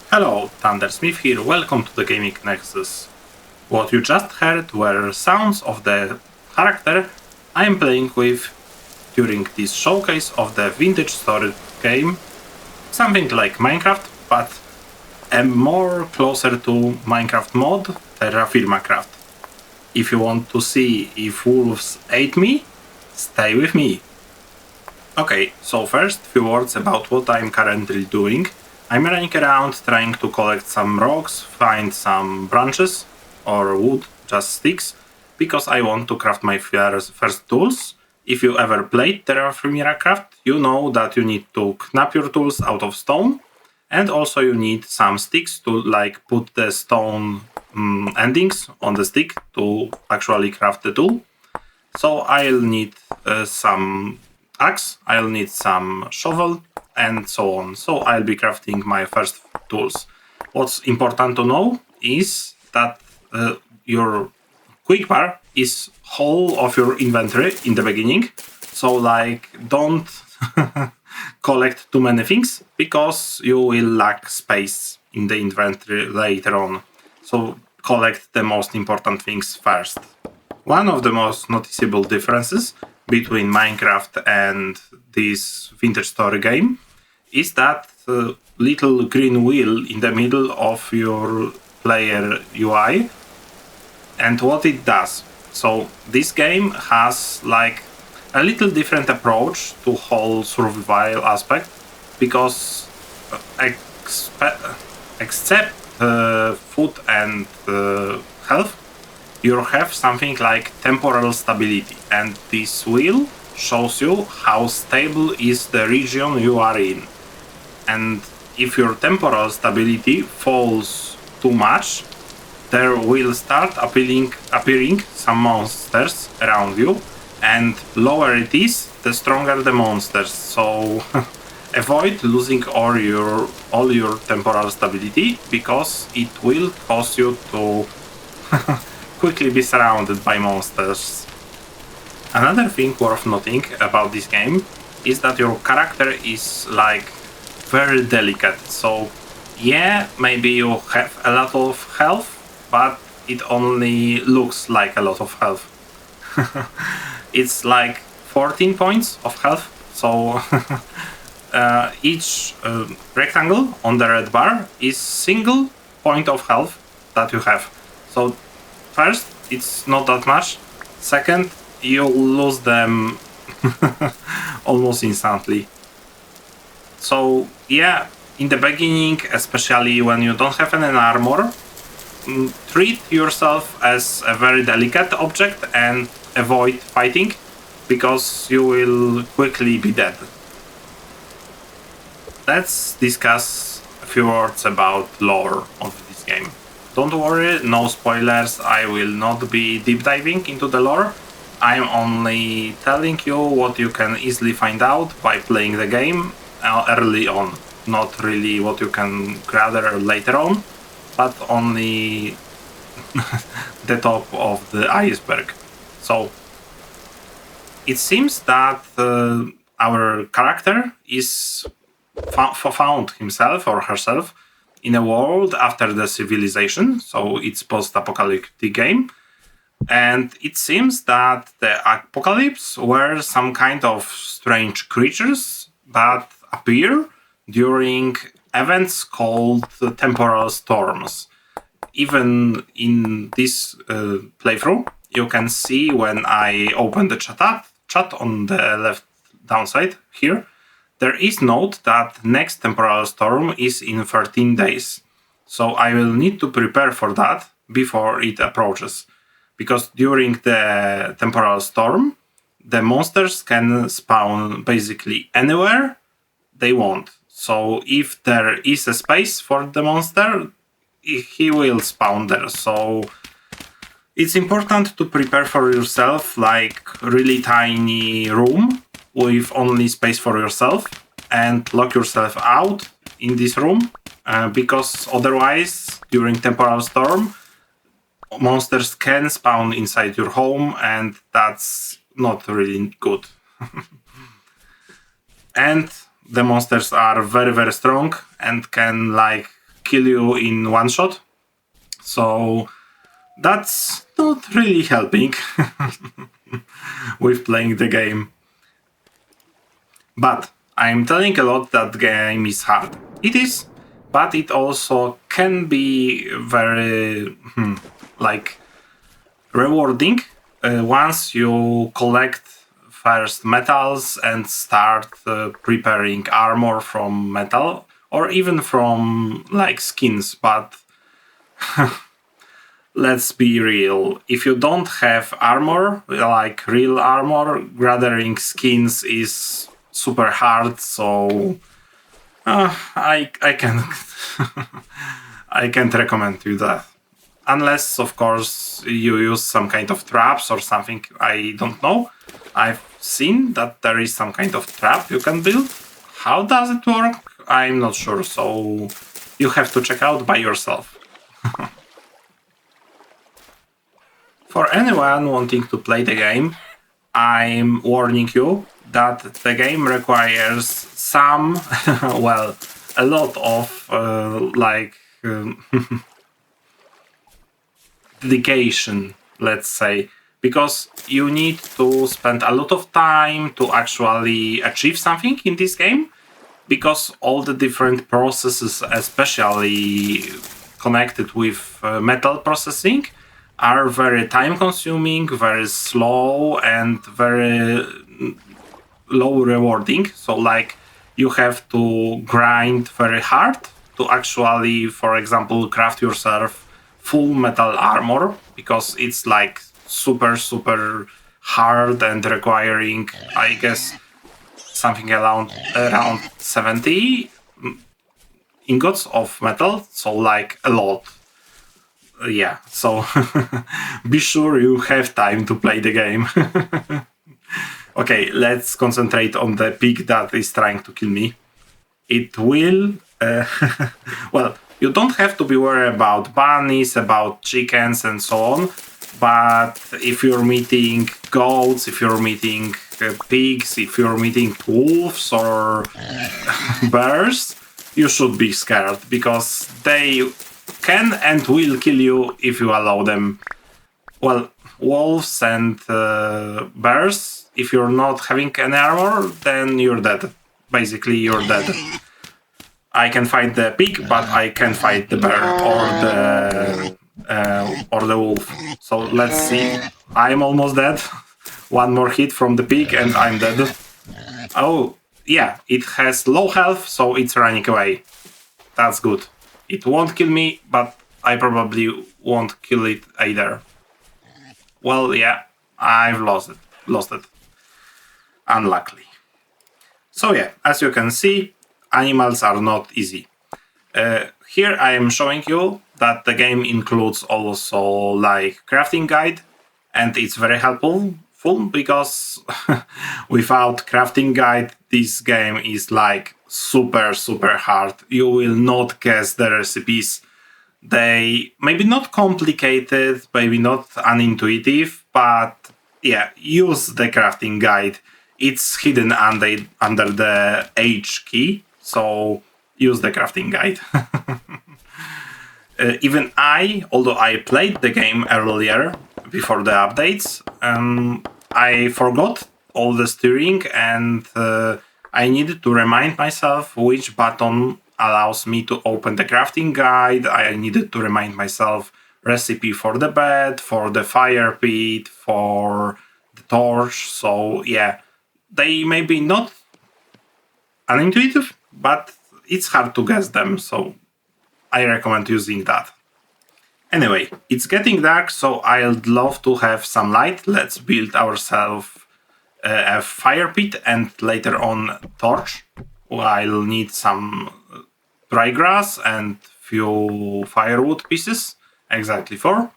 Hello, Thundersmith here, welcome to the Gaming Nexus. What you just heard were sounds of the character I am playing with during this showcase of the vintage story game, something like Minecraft, but a more closer to Minecraft mod, Terrafirmacraft. If you want to see if wolves ate me, stay with me. Okay, so first few words about what I'm currently doing. I'm running around trying to collect some rocks, find some branches or wood, just sticks, because I want to craft my first tools. If you ever played Terrafirmacraft, you know that you need to knap your tools out of stone, and also you need some sticks to put the stone endings on the stick to actually craft the tool. So I'll need some axe, I'll need some shovel, and so on. So I'll be crafting my first tools. What's important to know is that your quick bar is whole of your inventory in the beginning. So don't collect too many things because you will lack space in the inventory later on. So collect the most important things first. One of the most noticeable differences between Minecraft and this vintage story game is that little green wheel in the middle of your player UI and what it does. So this game has a little different approach to whole survival aspect because except food and health, you have something like temporal stability, and this wheel shows you how stable is the region you are in. And if your temporal stability falls too much, there will start appearing some monsters around you, and lower it is, the stronger the monsters. So avoid losing all your temporal stability because it will cause you to quickly be surrounded by monsters. Another thing worth noting about this game is that your character is very delicate. So yeah, maybe you have a lot of health, but it only looks like a lot of health. It's 14 points of health. So each rectangle on the red bar is single point of health that you have. So first, it's not that much. Second, you'll lose them almost instantly. So yeah, in the beginning, especially when you don't have any armor, treat yourself as a very delicate object and avoid fighting because you will quickly be dead. Let's discuss a few words about lore of this game. Don't worry, no spoilers, I will not be deep diving into the lore. I'm only telling you what you can easily find out by playing the game early on. Not really what you can gather later on, but only the top of the iceberg. So it seems that our character is found himself or herself in a world after the civilization, so it's post-apocalyptic game, and it seems that the apocalypse were some kind of strange creatures that appear during events called temporal storms. Even in this playthrough, you can see when I open the chat on the left downside here, there is note that next temporal storm is in 13 days. So I will need to prepare for that before it approaches. Because during the temporal storm, the monsters can spawn basically anywhere they want. So if there is a space for the monster, he will spawn there. So it's important to prepare for yourself really tiny room with only space for yourself and lock yourself out in this room because otherwise during temporal storm monsters can spawn inside your home and that's not really good. And the monsters are very, very strong and can kill you in one shot. So that's not really helping with playing the game. But I'm telling a lot that the game is hard. It is, but it also can be very rewarding once you collect first metals and start preparing armor from metal or even from like skins. But let's be real, if you don't have armor, like real armor, gathering skins is super hard. So I can I can't recommend you that. Unless, of course, you use some kind of traps or something. I don't know. I've seen that there is some kind of trap you can build. How does it work? I'm not sure. So you have to check out by yourself. For anyone wanting to play the game, I'm warning you that the game requires some, well, a lot of dedication, let's say, because you need to spend a lot of time to actually achieve something in this game, because all the different processes, especially connected with metal processing, are very time consuming, very slow, and very low rewarding. So like you have to grind very hard to actually, for example, craft yourself full metal armor, because it's like super hard and requiring, I guess, something around 70 ingots of metal, so like a lot. Yeah, so be sure you have time to play the game. Okay, let's concentrate on the pig that is trying to kill me. It will... well, you don't have to be worried about bunnies, about chickens and so on, but if you're meeting goats, if you're meeting pigs, if you're meeting wolves or bears, you should be scared, because they can and will kill you if you allow them. Well, wolves and bears, if you're not having any armor, then you're dead. Basically, you're dead. I can fight the pig, but I can't fight the bear or the wolf. So let's see. I'm almost dead. One more hit from the pig and I'm dead. Oh, yeah, it has low health, so it's running away. That's good. It won't kill me, but I probably won't kill it either. Well, yeah, I've lost it. Unluckily. So yeah, as you can see, animals are not easy. Here I am showing you that the game includes also like crafting guide, and it's very helpful because without crafting guide, this game is like super hard. You will not guess the recipes. They maybe not complicated, maybe not unintuitive, but yeah, use the crafting guide. It's hidden under the H key, so use the crafting guide. Even although I played the game earlier, before the updates, I forgot all the steering, and I needed to remind myself which button allows me to open the crafting guide. I needed to remind myself recipe for the bed, for the fire pit, for the torch. So yeah, they may be not unintuitive, but it's hard to guess them, so I recommend using that. Anyway, it's getting dark, so I'd love to have some light. Let's build ourselves a fire pit and later on torch. I'll need some dry grass and few firewood pieces, exactly 4,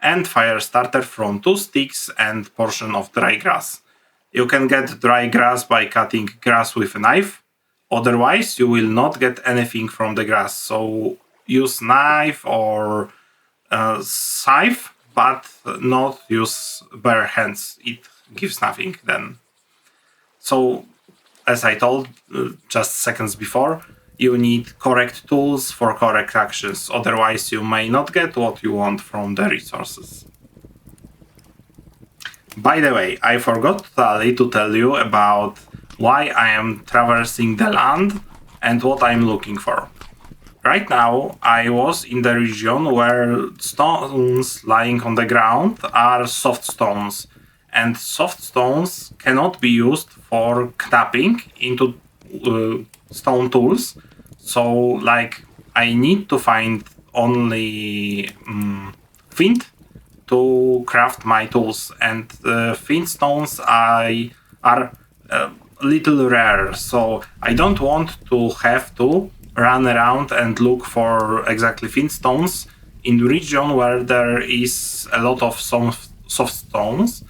and fire starter from 2 sticks and portion of dry grass. You can get dry grass by cutting grass with a knife. Otherwise, you will not get anything from the grass. So use knife or scythe, but not use bare hands. It gives nothing then. So, as I told just seconds before, you need correct tools for correct actions, otherwise you may not get what you want from the resources. By the way, I forgot totally to tell you about why I am traversing the land and what I'm looking for. Right now, I was in the region where stones lying on the ground are soft stones, and soft stones cannot be used for knapping into stone tools. So, like, I need to find only flint to craft my tools, and flint stones are a little rare, so I don't want to have to run around and look for exactly flint stones in the region where there is a lot of soft stones.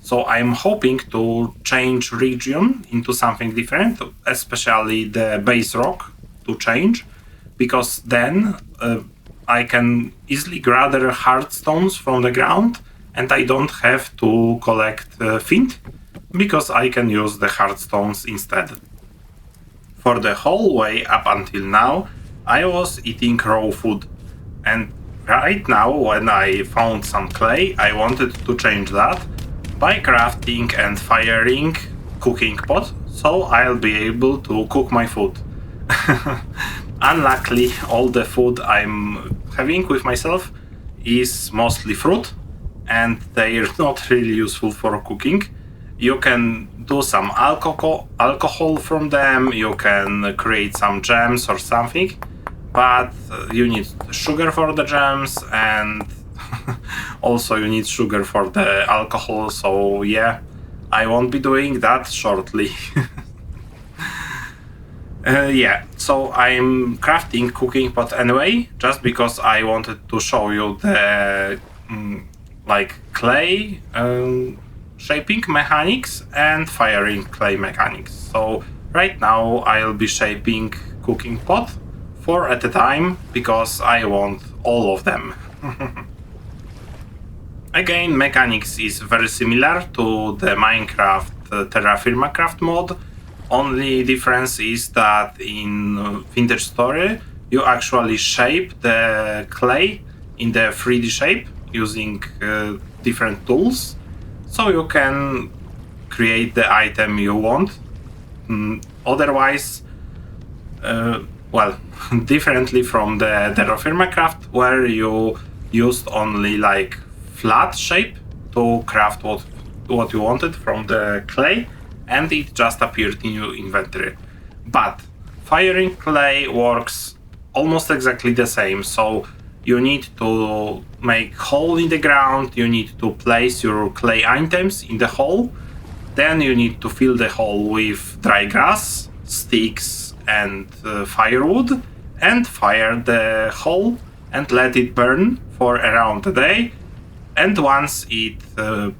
So I'm hoping to change region into something different, especially the base rock to change, because then I can easily gather hard stones from the ground and I don't have to collect flint, because I can use the hard stones instead. For the whole way up until now, I was eating raw food. And right now, when I found some clay, I wanted to change that by crafting and firing cooking pot, so I'll be able to cook my food. Unluckily, all the food I'm having with myself is mostly fruit, and they're not really useful for cooking. You can do some alcohol from them, you can create some jams or something, but you need sugar for the jams, and also you need sugar for the alcohol, so yeah, I won't be doing that shortly. Yeah, so I'm crafting cooking pot anyway, just because I wanted to show you the like clay shaping mechanics and firing clay mechanics. So right now I'll be shaping cooking pot 4 at a time, because I want all of them. Again, mechanics is very similar to the Minecraft Terrafirmacraft mod. Only difference is that in Vintage Story you actually shape the clay in the 3D shape using different tools, so you can create the item you want. Otherwise, well, differently from the Terrafirmacraft, where you used only like flat shape to craft what you wanted from the clay, and it just appeared in your inventory. But firing clay works almost exactly the same. So you need to make hole in the ground, you need to place your clay items in the hole, then you need to fill the hole with dry grass, sticks and firewood, and fire the hole and let it burn for around a day. And once it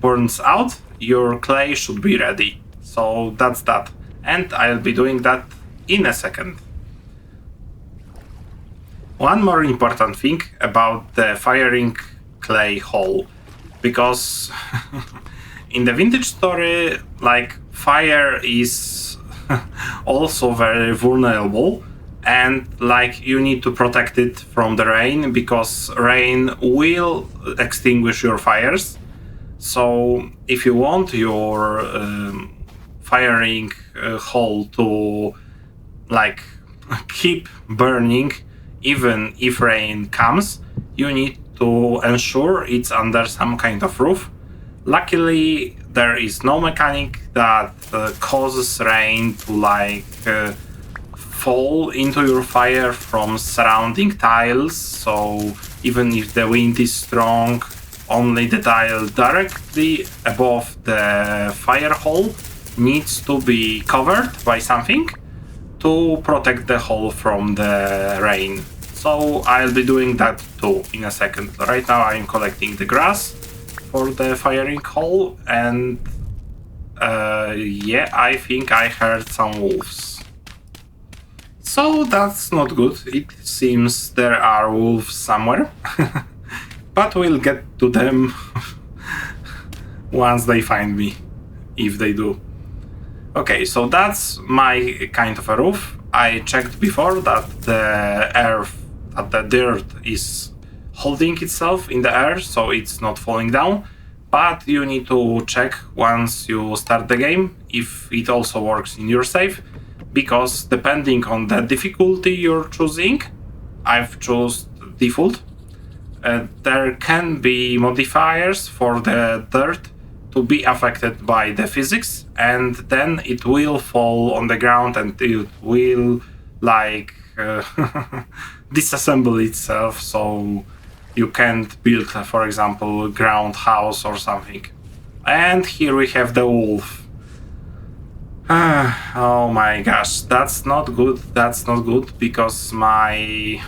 burns out, your clay should be ready. So that's that. And I'll be doing that in a second. One more important thing about the firing clay hole, because in the Vintage Story, like, fire is also very vulnerable, and like you need to protect it from the rain, because rain will extinguish your fires. So if you want your firing hole to like keep burning even if rain comes, you need to ensure it's under some kind of roof. Luckily, there is no mechanic that causes rain to like fall into your fire from surrounding tiles. So even if the wind is strong, only the tile directly above the fire hole needs to be covered by something to protect the hole from the rain. So I'll be doing that too in a second. Right now I'm collecting the grass for the firing hole, and yeah, I think I heard some wolves. So that's not good. It seems there are wolves somewhere. But we'll get to them once they find me, if they do. Okay, so that's my kind of a roof. I checked before that the dirt is holding itself in the air, so it's not falling down. But you need to check once you start the game if it also works in your save, because depending on the difficulty you're choosing, I've chosen default. There can be modifiers for the dirt to be affected by the physics, and then it will fall on the ground and it will like disassemble itself, so you can't build, for example, ground house or something. And here we have the wolf. Oh my gosh, that's not good. That's not good because my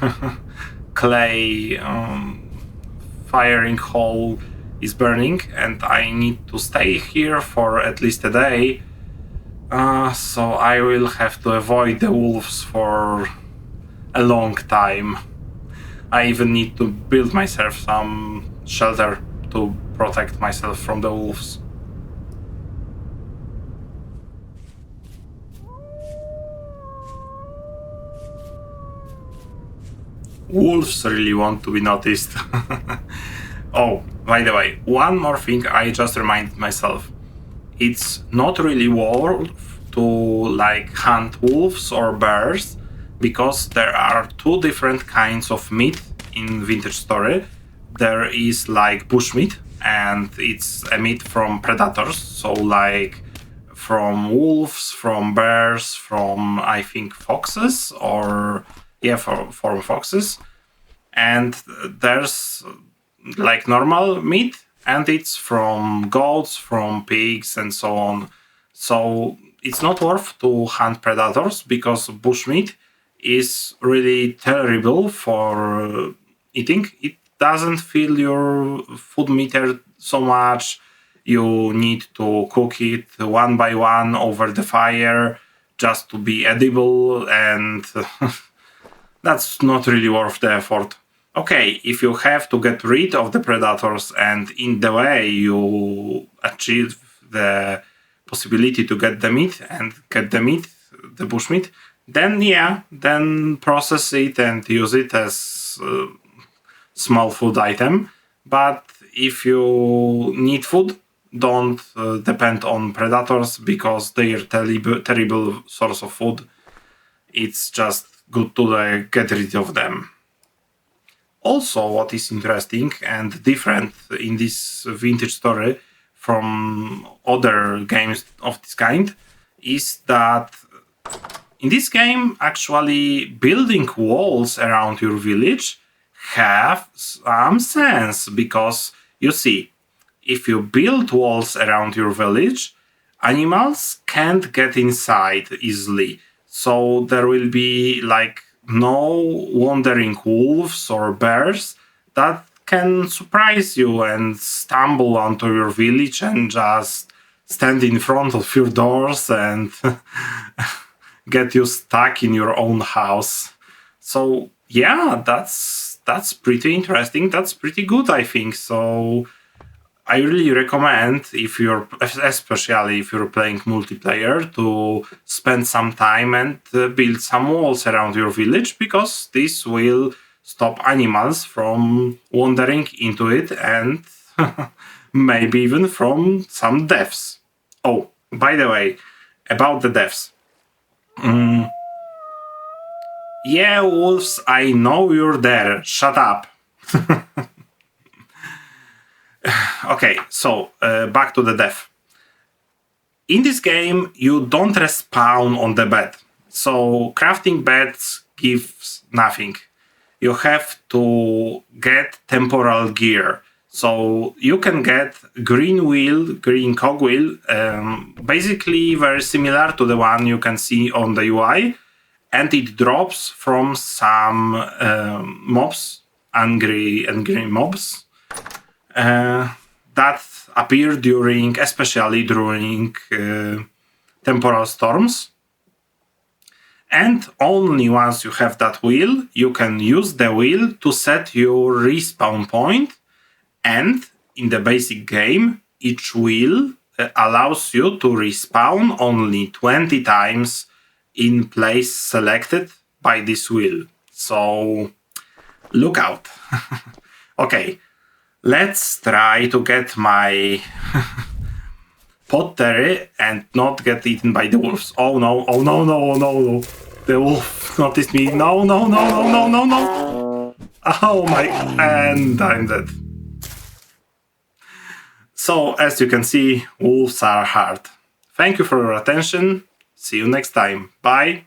clay firing hole is burning and I need to stay here for at least a day. So I will have to avoid the wolves for a long time. I even need to build myself some shelter to protect myself from the wolves. Wolves really want to be noticed. Oh, by the way, one more thing I just reminded myself. It's not really worth to like hunt wolves or bears, because there are two different kinds of meat in Vintage Story. There is like bushmeat, and it's a meat from predators, so like from wolves, from bears, from I think foxes, or yeah, from foxes. And there's like normal meat, and it's from goats, from pigs, and so on. So it's not worth to hunt predators because bushmeat is really terrible for eating. It doesn't fill your food meter so much. You need to cook it one by one over the fire just to be edible, and that's not really worth the effort. Okay, if you have to get rid of the predators and in the way you achieve the possibility to get the meat and get the meat, the bushmeat, then yeah, then process it and use it as a small food item. But if you need food, don't depend on predators because they're terrible source of food. It's just good to get rid of them. Also, what is interesting and different in this Vintage Story from other games of this kind is that in this game, actually building walls around your village have some sense, because you see, if you build walls around your village, animals can't get inside easily. So there will be like no wandering wolves or bears that can surprise you and stumble onto your village and just stand in front of your doors and get you stuck in your own house. So yeah, that's pretty interesting. That's pretty good, I think. So I really recommend, if you're, especially if you're playing multiplayer, to spend some time and build some walls around your village, because this will stop animals from wandering into it and maybe even from some deaths. Oh, by the way, about the deaths. Yeah, wolves, I know you're there. Shut up. Okay, so back to the death. In this game, you don't respawn on the bed. So crafting beds gives nothing. You have to get temporal gear. So you can get green wheel, green cogwheel, basically very similar to the one you can see on the UI. And it drops from some mobs, angry mobs, that appear especially during temporal storms. And only once you have that wheel, you can use the wheel to set your respawn point. And in the basic game, each wheel allows you to respawn only 20 times in place selected by this wheel. So look out. Okay, let's try to get my pottery and not get eaten by the wolves. Oh no, oh no, no, oh no, no. The wolf noticed me. No, no, no, no, no, no, no. Oh my, and I'm dead. So, as you can see, wolves are hard. Thank you for your attention. See you next time. Bye.